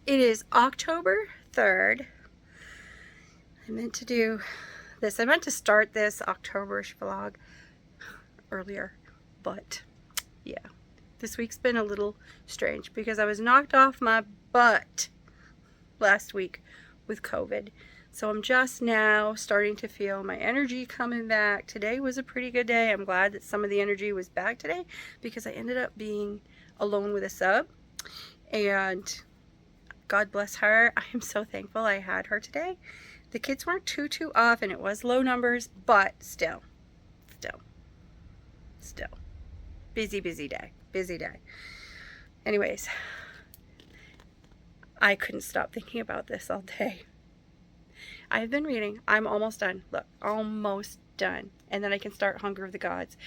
It is October 3rd. I meant to do this. I meant to start this October-ish vlog earlier, but yeah, this week's been a little strange because I was knocked off my butt last week with COVID. So I'm just now starting to feel my energy coming back. Today was a pretty good day. I'm glad that some of the energy was back today because I ended up being alone with a sub, and God bless her. I am so thankful I had her today. The kids weren't too off, and it was low numbers, but still. Busy day. Anyways, I couldn't stop thinking about this all day. I've been reading. I'm almost done. Look, almost done. And then I can start Hunger of the Gods.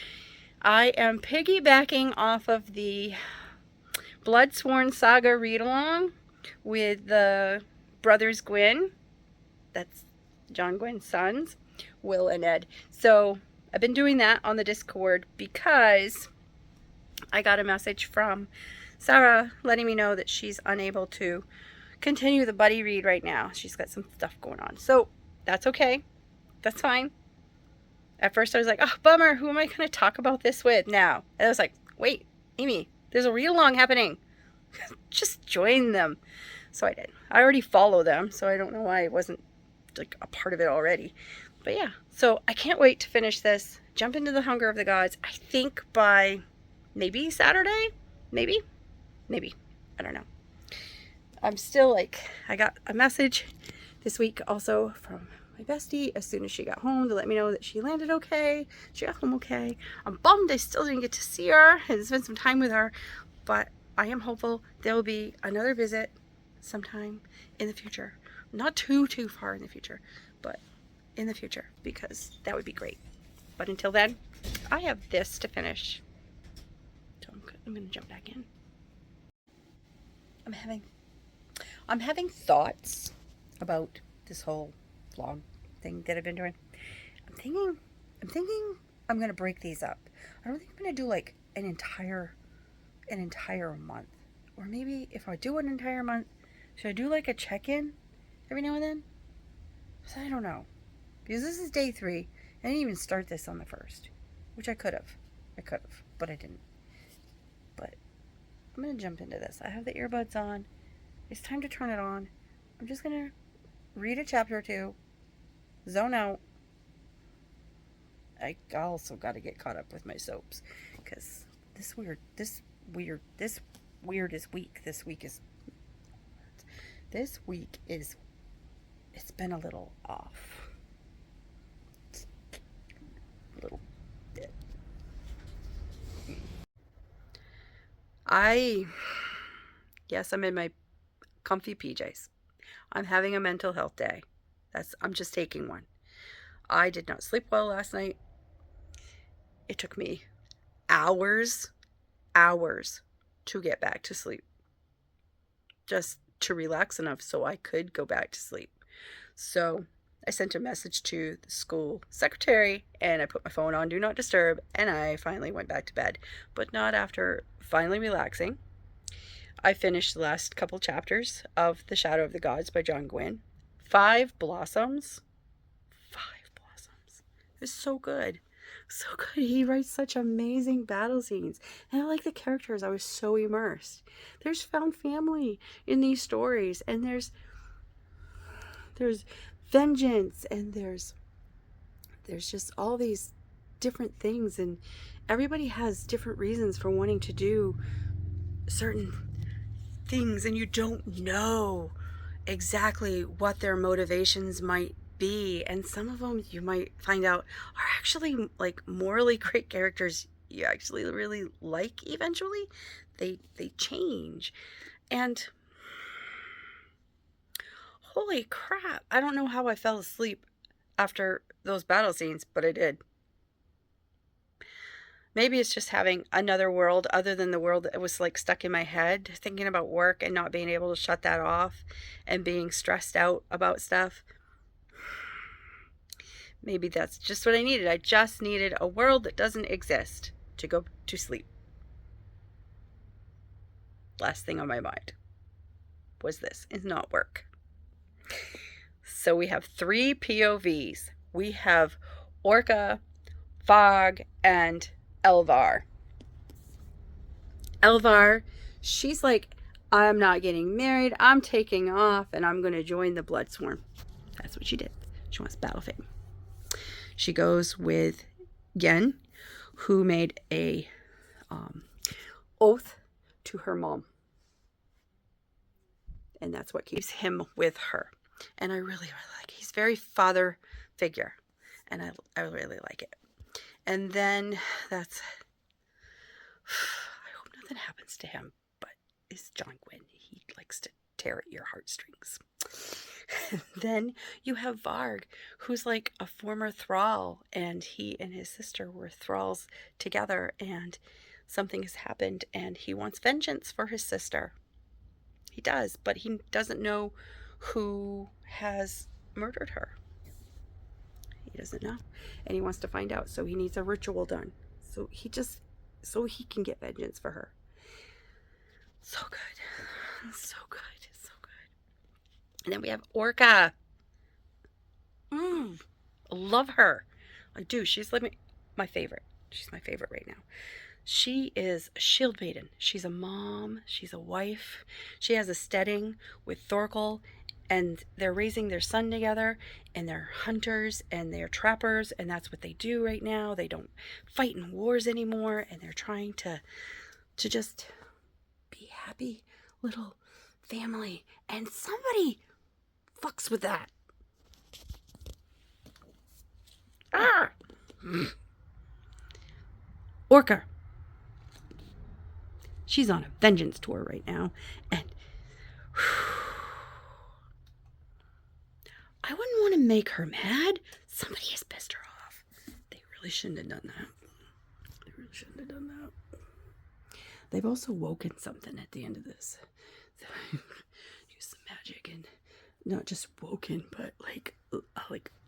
I am piggybacking off of the Blodswrorn saga read-along with the brothers Gwyn. That's John Gwyn's sons, Will and Ed. So I've been doing that on the Discord because I got a message from Sarah letting me know that she's unable to continue the buddy read right now. She's got some stuff going on. So that's okay. That's fine. At first I was like, oh, bummer. Who am I going to talk about this with now? And I was like, wait, Amy, there's a read-along happening. Just join them. So I did. I already follow them, so I don't know why I wasn't like a part of it already. But yeah, so I can't wait to finish this, jump into the Hunger of the Gods. I think by maybe Saturday, maybe, I don't know. I'm still like, I got a message this week also from my bestie as soon as she got home to let me know that she landed okay, she got home okay. I'm bummed I still didn't get to see her and spend some time with her, but I am hopeful there will be another visit sometime in the future. Not too far in the future, but in the future, because that would be great. But until then, I have this to finish. So I'm going to jump back in. I'm having thoughts about this whole vlog thing that I've been doing. I'm thinking I'm going to break these up. I don't think I'm going to do like an entire month. Or maybe if I do an entire month, should I do like a check-in every now and then? So I don't know. Because this is day 3. I didn't even start this on the 1st. Which I could have. But I didn't. But I'm going to jump into this. I have the earbuds on. It's time to turn it on. I'm just going to read a chapter or two. Zone out. I also got to get caught up with my soaps. Because this week is... It's been a little off. A little bit. Yes, I'm in my comfy PJs. I'm having a mental health day. I'm just taking one. I did not sleep well last night. It took me hours to get back to sleep. Just to relax enough so I could go back to sleep. So I sent a message to the school secretary and I put my phone on Do Not Disturb, and I finally went back to bed. But not after finally relaxing. I finished the last couple chapters of The Shadow of the Gods by John Gwyn. 5 blossoms. It was so good. He writes such amazing battle scenes. And I like the characters. I was so immersed. There's found family in these stories. And there's vengeance. And there's just all these different things. And everybody has different reasons for wanting to do certain things. And you don't know exactly what their motivations might be, and some of them you might find out are actually like morally great characters you actually really like. Eventually they change, and holy crap, I don't know how I fell asleep after those battle scenes, but I did. Maybe it's just having another world other than the world that was like stuck in my head, thinking about work and not being able to shut that off and being stressed out about stuff. Maybe that's just what I needed. I just needed a world that doesn't exist to go to sleep. Last thing on my mind was this is not work. So we have 3 POVs. We have Orca, Fog, and Elvar. Elvar, she's like, I'm not getting married. I'm taking off and I'm going to join the Blodswrorn. That's what she did. She wants battle fame. She goes with Yen, who made a oath to her mom. And that's what keeps him with her. And I really like, he's very father figure. And I really like it. And then that's, I hope nothing happens to him, but it's John Gwyn. He likes to tear at your heartstrings. And then you have Varg, who's like a former thrall, and he and his sister were thralls together, and something has happened, and he wants vengeance for his sister. He does, but he doesn't know who has murdered her. He doesn't know, and he wants to find out, so he needs a ritual done. So he can get vengeance for her. So good. So good. So good. And then we have Orca. I love her. I do. She's like my favorite. She's my favorite right now. She is a shield maiden. She's a mom. She's a wife. She has a steading with Thorkel, and they're raising their son together, and they're hunters and they're trappers, and that's what they do right now. They don't fight in wars anymore, and they're trying to just be happy little family, and somebody fucks with that. Orca. She's on a vengeance tour right now, and I wouldn't want to make her mad. Somebody has pissed her off. They really shouldn't have done that. They really shouldn't have done that. They've also woken something at the end of this. Use some magic and not just woken, but like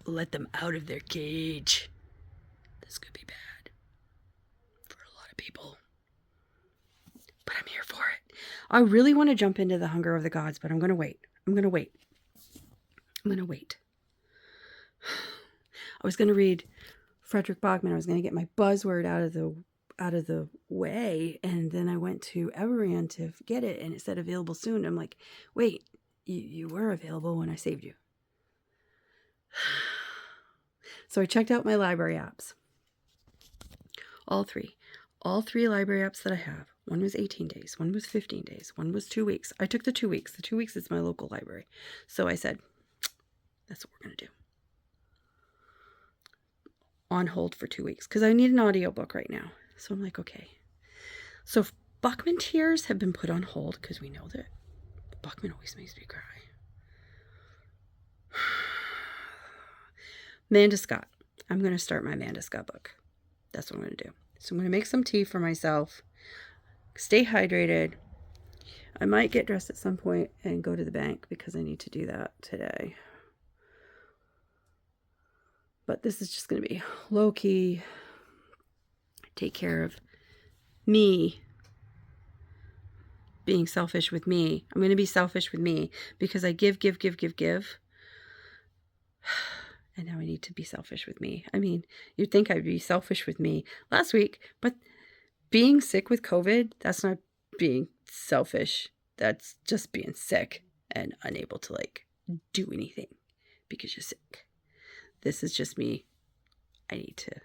let them out of their cage. This could be bad for a lot of people. But I'm here for it. I really want to jump into the Hunger of the Gods, but I'm going to wait. I was going to read Frederick Backman. I was going to get my buzzword out of the way, and then I went to Everand to get it, and it said available soon. I'm like, wait, you were available when I saved you. So I checked out my library apps. All three library apps that I have. One was 18 days. One was 15 days. One was 2 weeks. I took the 2 weeks. The 2 weeks is my local library. So I said, that's what we're going to do. On hold for 2 weeks because I need an audiobook right now. So I'm like, okay. So Backman Tears have been put on hold because we know that Backman always makes me cry. Manda Scott. I'm going to start my Manda Scott book. That's what I'm going to do. So I'm going to make some tea for myself. Stay hydrated. I might get dressed at some point and go to the bank because I need to do that today. But this is just going to be low-key. Take care of me. Being selfish with me. I'm going to be selfish with me because I give. And now I need to be selfish with me. I mean, you'd think I'd be selfish with me last week, but being sick with COVID, that's not being selfish. That's just being sick and unable to do anything because you're sick. This is just me. I need a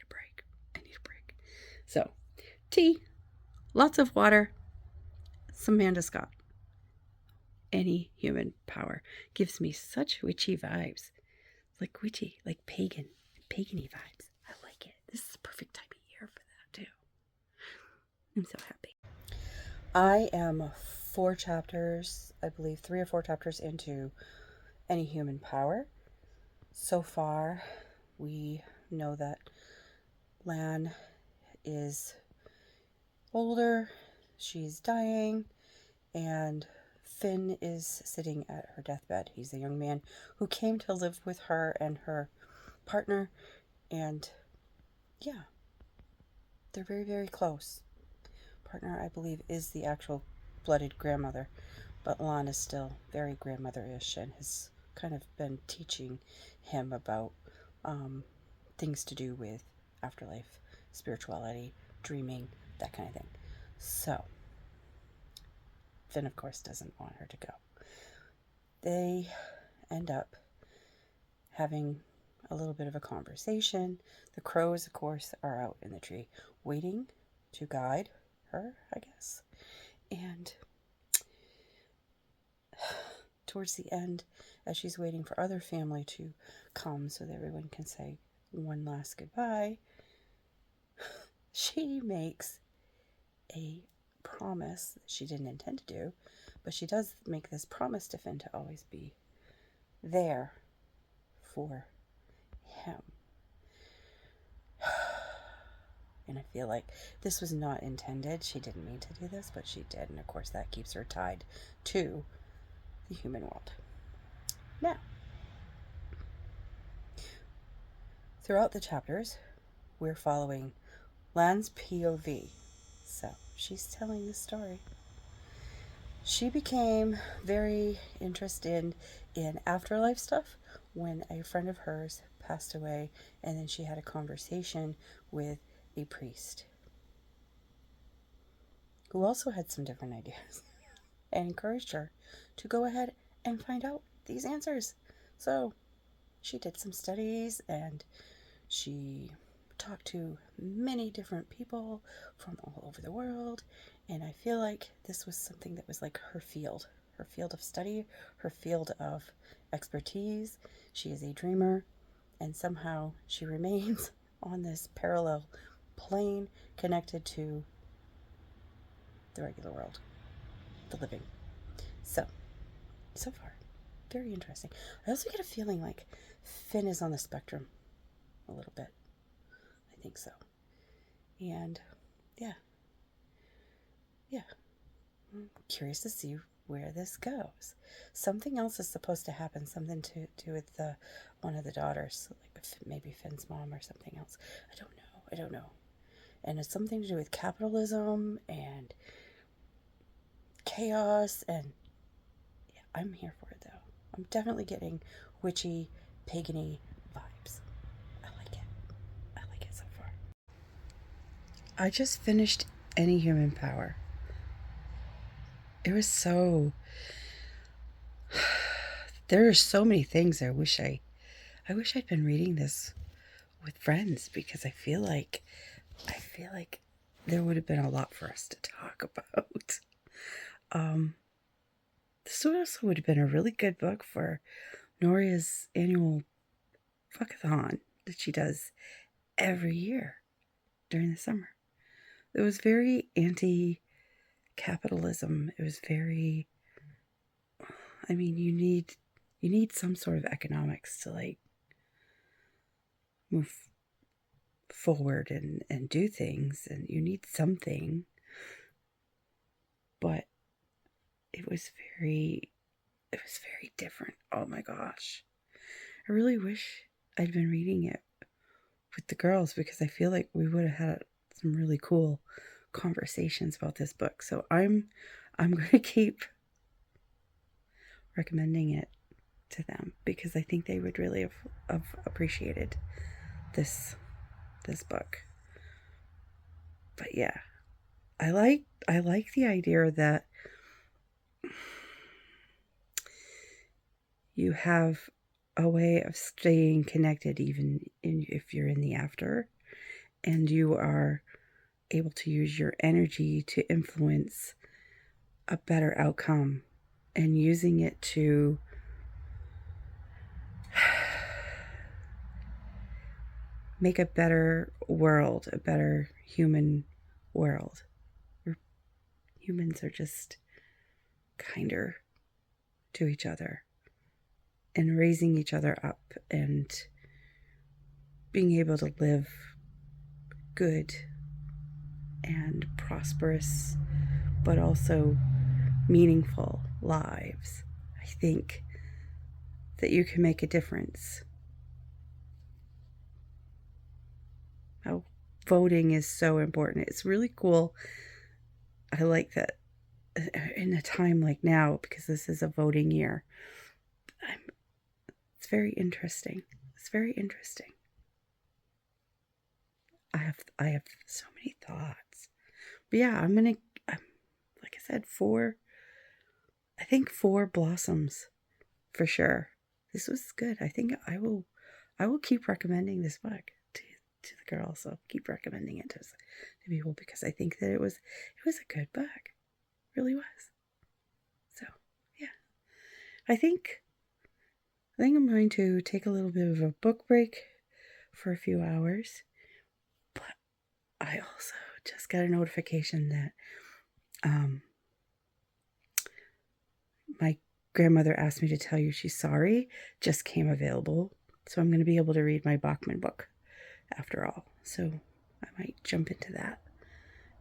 break. So, tea, lots of water, some Manda Scott. Any human power gives me such witchy vibes. Like witchy, like pagan, pagany vibes. I like it. This is the perfect time of year for that too. I'm so happy. I am 4 chapters, I believe 3 or 4 chapters into Any Human Power. So far, we know that Lan is older, she's dying, and Finn is sitting at her deathbed. He's a young man who came to live with her and her partner, and yeah, they're very, very close. Partner, I believe, is the actual blooded grandmother, but Lon is still very grandmother-ish and has kind of been teaching him about things to do with afterlife, spirituality, dreaming, that kind of thing. So, Finn, of course, doesn't want her to go. They end up having a little bit of a conversation. The crows, of course, are out in the tree waiting to guide her, I guess. And towards the end, as she's waiting for other family to come so that everyone can say one last goodbye, she makes a promise that she didn't intend to do, but she does make this promise to Finn to always be there for him. And I feel like this was not intended. She didn't mean to do this, but she did. And of course that keeps her tied to the human world. Now, throughout the chapters, we're following Lan's POV. So she's telling the story. She became very interested in afterlife stuff when a friend of hers passed away, and then she had a conversation with a priest who also had some different ideas and encouraged her to go ahead and find out these answers. So she did some studies and she talked to many different people from all over the world, and I feel like this was something that was like her field of study, her field of expertise. She is a dreamer, and somehow she remains on this parallel plane connected to the regular world, the living. So far, very interesting. I also get a feeling like Finn is on the spectrum a little bit. I think so. And yeah. I'm curious to see where this goes. Something else is supposed to happen, something to do with one of the daughters, like maybe Finn's mom or something else. I don't know. And it's something to do with capitalism and chaos, and yeah, I'm here for it though. I'm definitely getting witchy, pagany vibes. I like it so far. I just finished Any Human Power. It was so... There are so many things I wish I'd been reading this with friends, because I feel like there would have been a lot for us to talk about. This also would have been a really good book for Noria's annual fuckathon that she does every year during the summer. It was very anti-capitalism. It was very... I mean, you need some sort of economics to like move forward and do things, and you need something. But it was very different. Oh my gosh. I really wish I'd been reading it with the girls, because I feel like we would have had some really cool conversations about this book. So I'm going to keep recommending it to them, because I think they would really have appreciated this book. But yeah, I like the idea that you have a way of staying connected even if you're in the after, and you are able to use your energy to influence a better outcome, and using it to make a better world, a better human world, where humans are just kinder to each other and raising each other up and being able to live good and prosperous, but also meaningful lives. I think that you can make a difference. How voting is so important. It's really cool. I like that in a time like now, because this is a voting year. It's very interesting. It's very interesting. I have so many thoughts. But yeah, I'm gonna, like I said, I think 4 blossoms for sure. This was good. I think I will keep recommending this book to the girls. I'll keep recommending it to people because I think that it was a good book. It really was. So yeah, I think I'm going to take a little bit of a book break for a few hours. But I also just got a notification that my grandmother asked me to tell you she's sorry just came available. So I'm going to be able to read my Backman book after all. So I might jump into that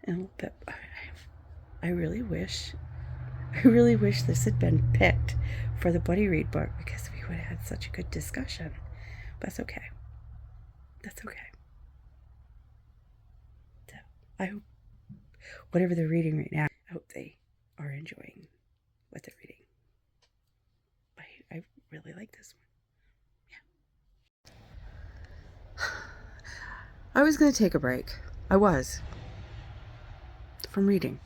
in a little bit. I really wish this had been picked for the Buddy Read book because we would have had such a good discussion. But that's okay. That's okay. So I hope whatever they're reading right now, I hope they are enjoying what they're reading. I really like this one. Yeah. I was going to take a break. I was. From reading.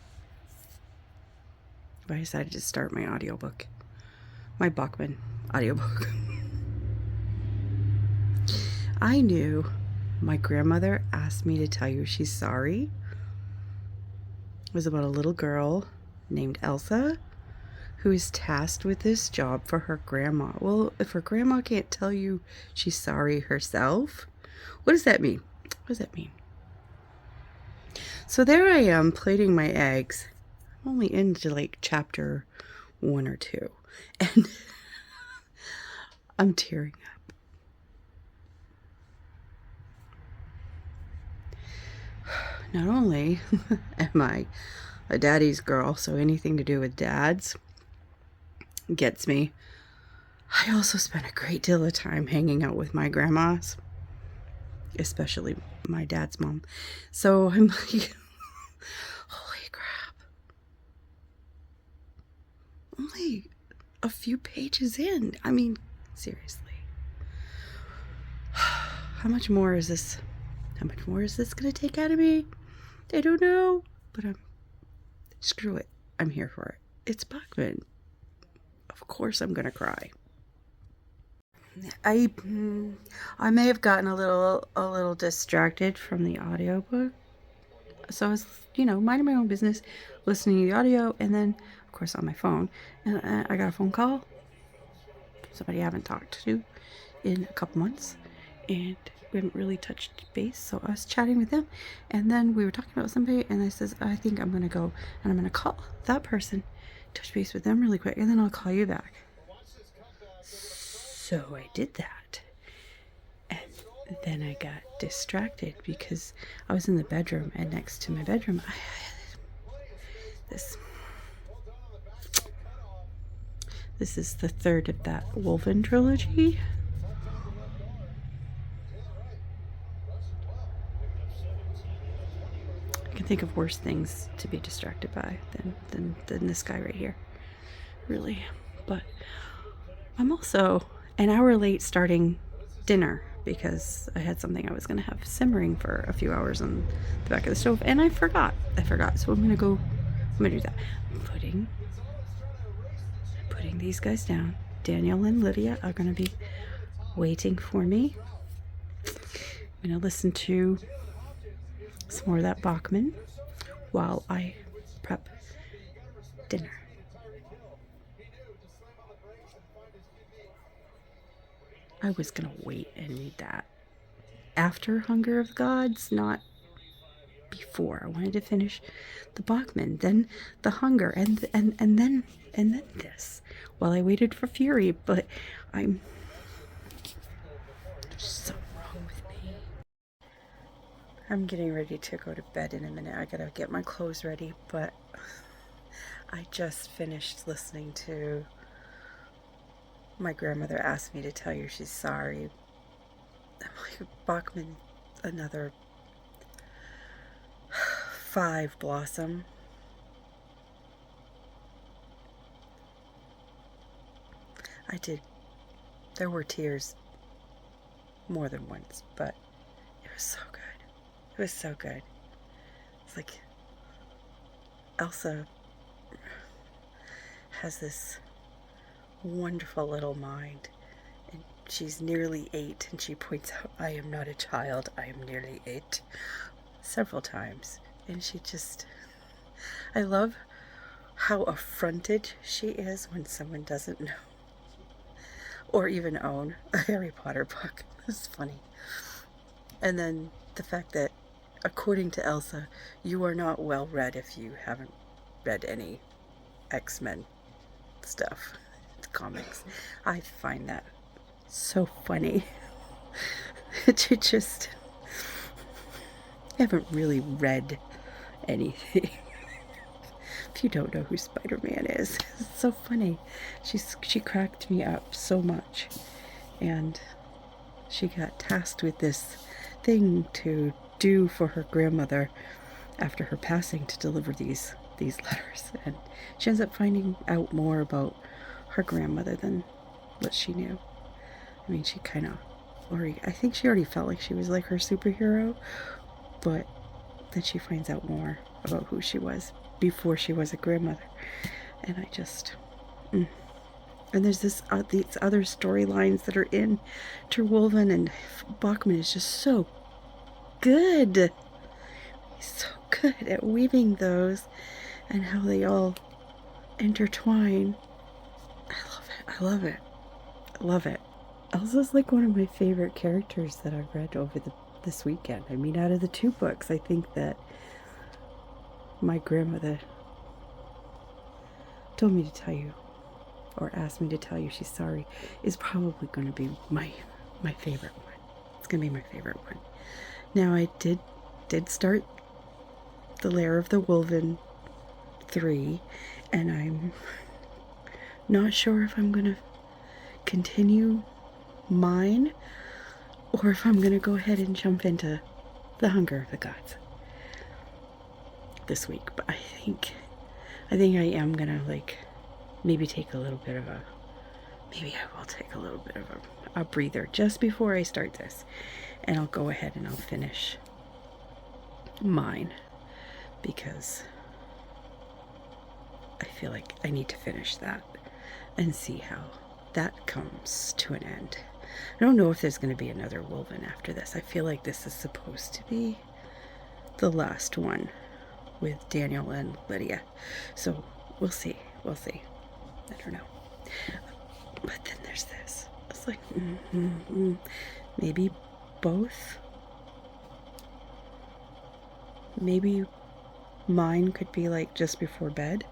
But I decided to start my audiobook. My Backman audiobook. I knew my grandmother asked me to tell you she's sorry. It was about a little girl named Elsa who is tasked with this job for her grandma. Well, if her grandma can't tell you she's sorry herself, what does that mean? What does that mean? So there I am plating my eggs. I'm only into like chapter 1 or 2. And I'm tearing up. Not only am I a daddy's girl, so anything to do with dads gets me, I also spent a great deal of time hanging out with my grandmas, especially my dad's mom. So I'm like, holy crap. Only a few pages in. I mean, seriously. How much more is this going to take out of me? I don't know, but screw it. I'm here for it. It's Backman. Of course I'm going to cry. I may have gotten a little distracted from the audiobook. So I was, minding my own business, listening to the audio, and then, of course, on my phone. And I got a phone call. Somebody I haven't talked to in a couple months. And we haven't really touched base. So I was chatting with them. And then we were talking about somebody. And I says, I think I'm going to go and I'm going to call that person, touch base with them really quick. And then I'll call you back. So I did that. And then I got distracted because I was in the bedroom, and next to my bedroom I had this is the 3rd of that Woven trilogy. I can think of worse things to be distracted by than this guy right here, really. But I'm also an hour late starting dinner because I had something I was going to have simmering for a few hours on the back of the stove, and I forgot. So I'm going to do that. I'm putting these guys down. Daniel and Lydia are going to be waiting for me. I'm going to listen to some more of that Backman while I prep dinner. I was going to wait and read that after Hunger of the Gods, not before. I wanted to finish the Backman, then the Hunger, and then this while I waited for Fury. But there's something wrong with me. I'm getting ready to go to bed in a minute. I gotta get my clothes ready, but I just finished listening to My Grandmother Asked Me to Tell You She's Sorry. I'm like, Backman, another 5 Blossom. I did. There were tears more than once, but it was so good. It was so good. It's like Elsa has this wonderful little mind, and she's nearly 8, and she points out, I am not a child, I am nearly 8, several times. And she just, I love how affronted she is when someone doesn't know or even own a Harry Potter book. It's funny. And then the fact that, according to Elsa, you are not well read if you haven't read any X-Men stuff, comics. I find that so funny. You just haven't really read anything. If you don't know who Spider-Man is, it's so funny. She cracked me up so much, and she got tasked with this thing to do for her grandmother after her passing, to deliver these letters, and she ends up finding out more about her grandmother than what she knew. I mean, she kind of, or I think she already felt like she was like her superhero, but then she finds out more about who she was before she was a grandmother. And I just, and there's these other storylines that are in Terwolven, and Backman is just so good. He's so good at weaving those and how they all intertwine. I love it. I love it. I love it. Elsa's like one of my favorite characters that I've read over this weekend. I mean, out of the 2 books, I think that My Grandmother Told Me to Tell You, or Asked Me to Tell You She's Sorry, is probably going to be my favorite one. It's going to be my favorite one. Now, I did start The Lair of the Wolven 3, and I'm not sure if I'm going to continue mine or if I'm going to go ahead and jump into The Hunger of the Gods this week. But I think I am going to, like, maybe take a little bit of a, maybe I will take a little bit of a breather just before I start this, and I'll go ahead and I'll finish mine, because I feel like I need to finish that and see how that comes to an end. I don't know if there's going to be another Wolven after this. I feel like this is supposed to be the last one with Daniel and Lydia. So we'll see. We'll see. I don't know. But then there's this. It's like, maybe both. Maybe mine could be like just before bed.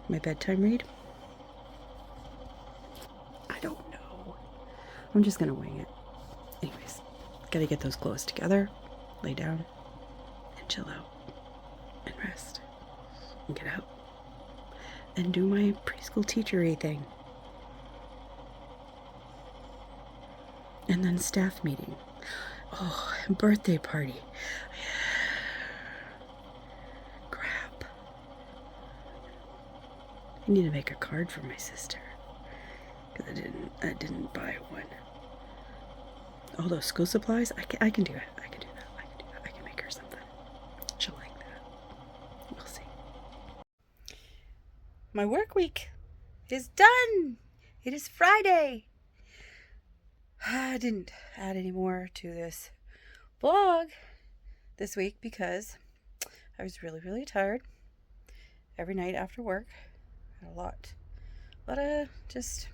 My bedtime read. I don't know. I'm just gonna wing it. Anyways, gotta get those clothes together, lay down, and chill out, and rest, and get out, and do my preschool teachery thing. And then staff meeting. Oh, and birthday party. Crap. I need to make a card for my sister, because I didn't buy one. All those school supplies, I can do it. I can do that. I can make her something. She'll like that. We'll see. My work week is done. It is Friday. I didn't add any more to this vlog this week because I was really, really tired. Every night after work, had a lot of just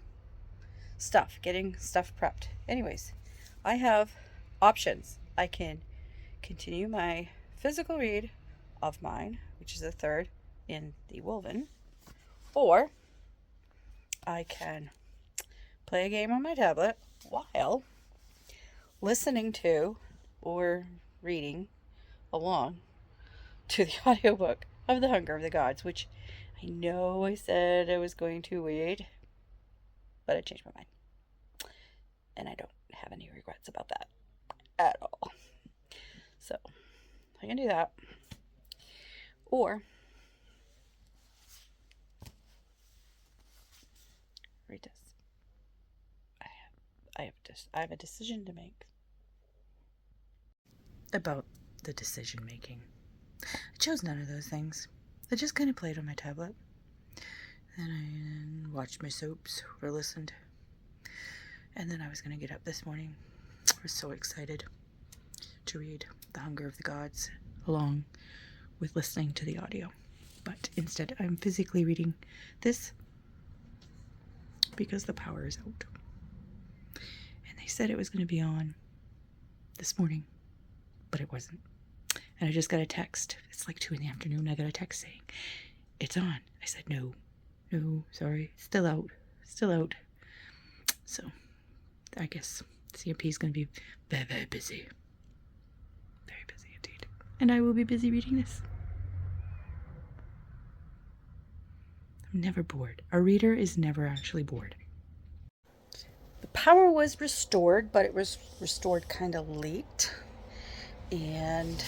stuff, getting stuff prepped. Anyways, I have options. I can continue my physical read of mine, which is the 3rd in the Wolven, or I can play a game on my tablet while listening to or reading along to the audiobook of The Hunger of the Gods, which I know I said I was going to wait, but I changed my mind. And I don't have any regrets about that at all. So, I can do that. Or read this. I have a decision to make. About the decision making. I chose none of those things. I just kind of played on my tablet. Then I watched my soaps or listened. And then I was going to get up this morning. I was so excited to read The Hunger of the Gods along with listening to the audio. But instead, I'm physically reading this because the power is out. And they said it was going to be on this morning, but it wasn't. And I just got a text. It's like 2 p.m. I got a text saying, it's on. I said, no, sorry. Still out. So I guess CMP is going to be very, very busy. Very busy indeed. And I will be busy reading this. I'm never bored. A reader is never actually bored. The power was restored, but it was restored kind of late. And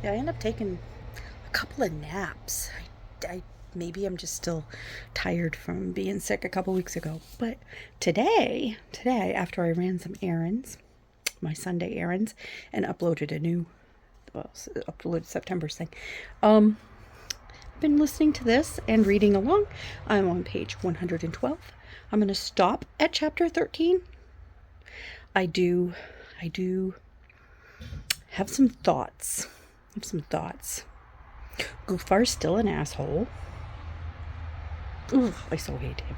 yeah, I ended up taking a couple of naps. Maybe I'm just still tired from being sick a couple weeks ago. But today, after I ran some errands, my Sunday errands, and uploaded September's thing, I've been listening to this and reading along. I'm on page 112. I'm going to stop at chapter 13. I do have some thoughts. Goofar's still an asshole. Ooh, I so hate him.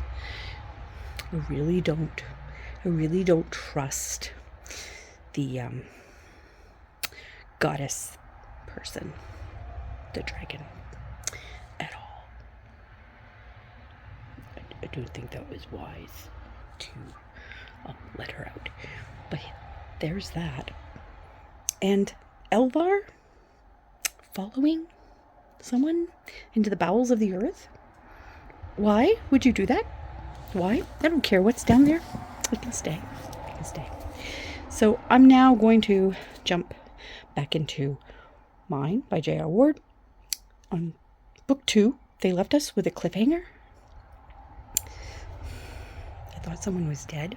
I really don't trust the goddess person, the dragon, at all. I don't think that was wise to let her out. But there's that. And Elvar following someone into the bowels of the earth? Why would you do that? Why? I don't care what's down there. I can stay. So I'm now going to jump back into Mine by J.R. Ward. On book 2, they left us with a cliffhanger. I thought someone was dead.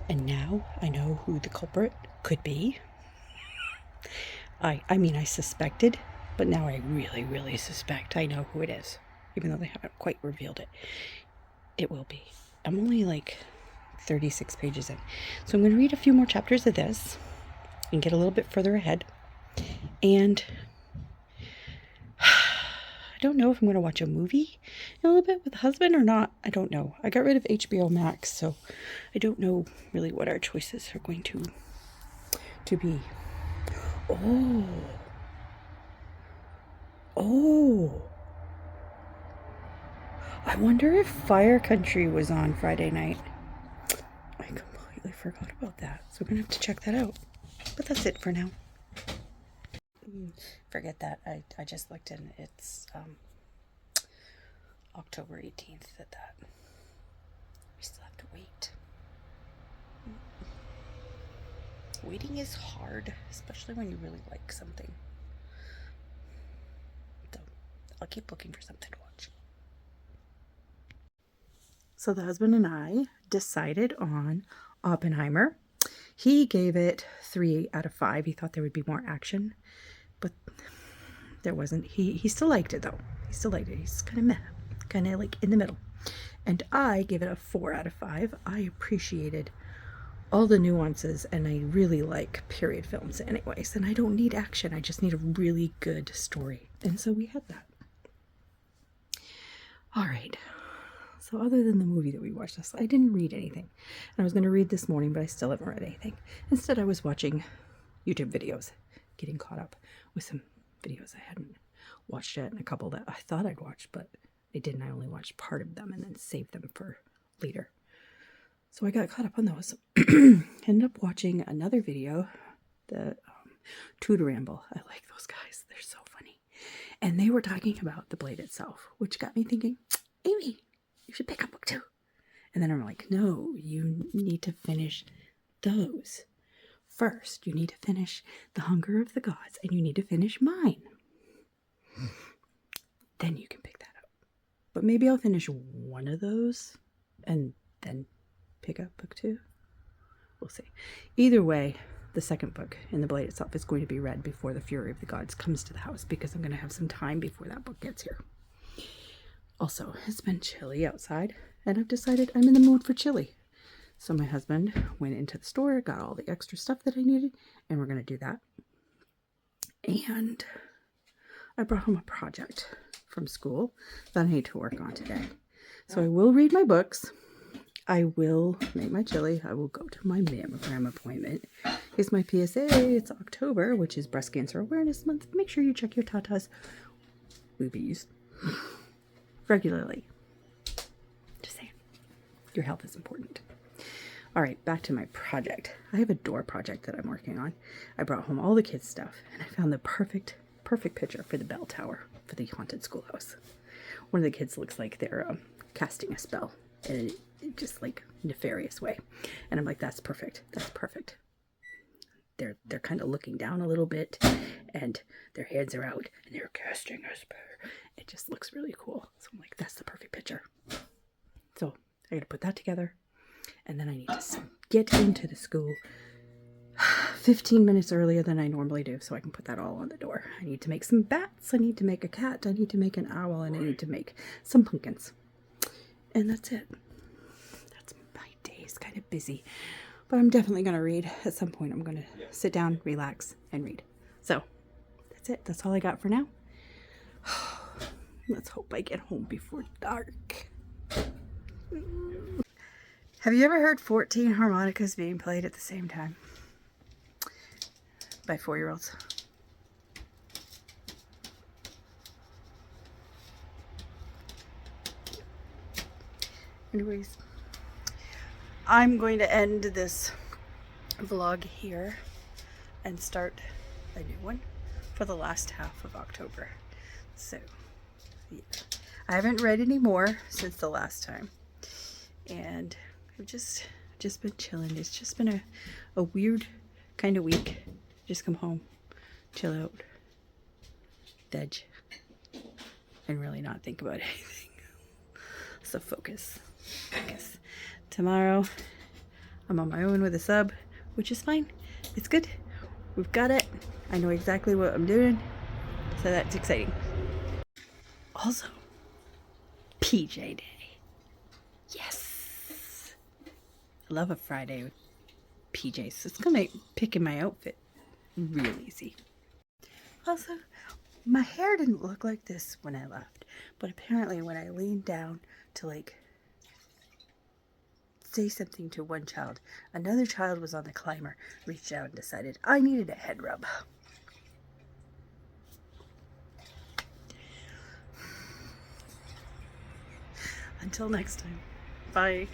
And now I know who the culprit could be. I mean, I suspected, but now I really, really suspect I know who it is. Even though they haven't quite revealed it. It will be. I'm only like 36 pages in. So I'm going to read a few more chapters of this and get a little bit further ahead. And I don't know if I'm going to watch a movie in a little bit with the husband or not. I don't know. I got rid of HBO Max, so I don't know really what our choices are going to be. Oh. I wonder if Fire Country was on Friday night. I completely forgot about that. So we're going to have to check that out. But that's it for now. Forget that. I just looked in. It's October 18th that. We still have to wait. Waiting is hard, especially when you really like something. So I'll keep looking for something to watch. So the husband and I decided on Oppenheimer. He gave it 3 out of 5. He thought there would be more action, but there wasn't. He still liked it though. He still liked it. He's kind of meh, kind of like in the middle. And I gave it a 4 out of 5. I appreciated all the nuances, and I really like period films anyways. And I don't need action. I just need a really good story. And so we had that. All right. So other than the movie that we watched last night, I didn't read anything. And I was going to read this morning, but I still haven't read anything. Instead, I was watching YouTube videos, getting caught up with some videos I hadn't watched yet, and a couple that I thought I'd watched, but I didn't. I only watched part of them and then saved them for later. So I got caught up on those. Ended up watching another video, the Tutoramble. I like those guys. They're so funny. And they were talking about the blade itself, which got me thinking, Amy, you should pick up book 2. And then I'm like, no, you need to finish those first. You need to finish The Hunger of the Gods, and you need to finish mine. Then you can pick that up. But maybe I'll finish one of those and then pick up book 2. We'll see. Either way, the second book in the blade itself is going to be read before The Fury of the Gods comes to the house, because I'm going to have some time before that book gets here. Also, it's been chilly outside, and I've decided I'm in the mood for chili. So my husband went into the store, got all the extra stuff that I needed, and we're going to do that. And I brought home a project from school that I need to work on today. So I will read my books. I will make my chili. I will go to my mammogram appointment. It's my PSA. It's October, which is Breast Cancer Awareness Month. Make sure you check your tatas boobies regularly. Just saying. Your health is important. All right, back to my project. I have a door project that I'm working on. I brought home all the kids' stuff, and I found the perfect picture for the bell tower for the haunted schoolhouse. One of the kids looks like they're casting a spell in a just like nefarious way, and I'm like, that's perfect. That's perfect. They're kind of looking down a little bit, and their hands are out, and they're casting a spell. It just looks really cool. So I'm like, that's the perfect picture. So I got to put that together. And then I need to get into the school 15 minutes earlier than I normally do, so I can put that all on the door. I need to make some bats, I need to make a cat, I need to make an owl, and I need to make some pumpkins. And that's it. That's my day. It's kind of busy. But I'm definitely going to read. At some point, I'm going to sit down, relax, and read. So, that's it. That's all I got for now. Let's hope I get home before dark. Have you ever heard 14 harmonicas being played at the same time? By 4-year-olds. Anyways, I'm going to end this vlog here and start a new one for the last half of October. So, yeah. I haven't read any more since the last time. And I've just been chilling. It's just been a weird kind of week. Just come home, chill out, veg, and really not think about anything. So focus. Tomorrow, I'm on my own with a sub, which is fine. It's good. We've got it. I know exactly what I'm doing. So that's exciting. Also, PJ Day. Yes. I love a Friday with PJs. It's gonna make picking my outfit real easy. Also, my hair didn't look like this when I left, but apparently when I leaned down to like say something to one child, another child was on the climber, reached out and decided I needed a head rub. Until next time, bye.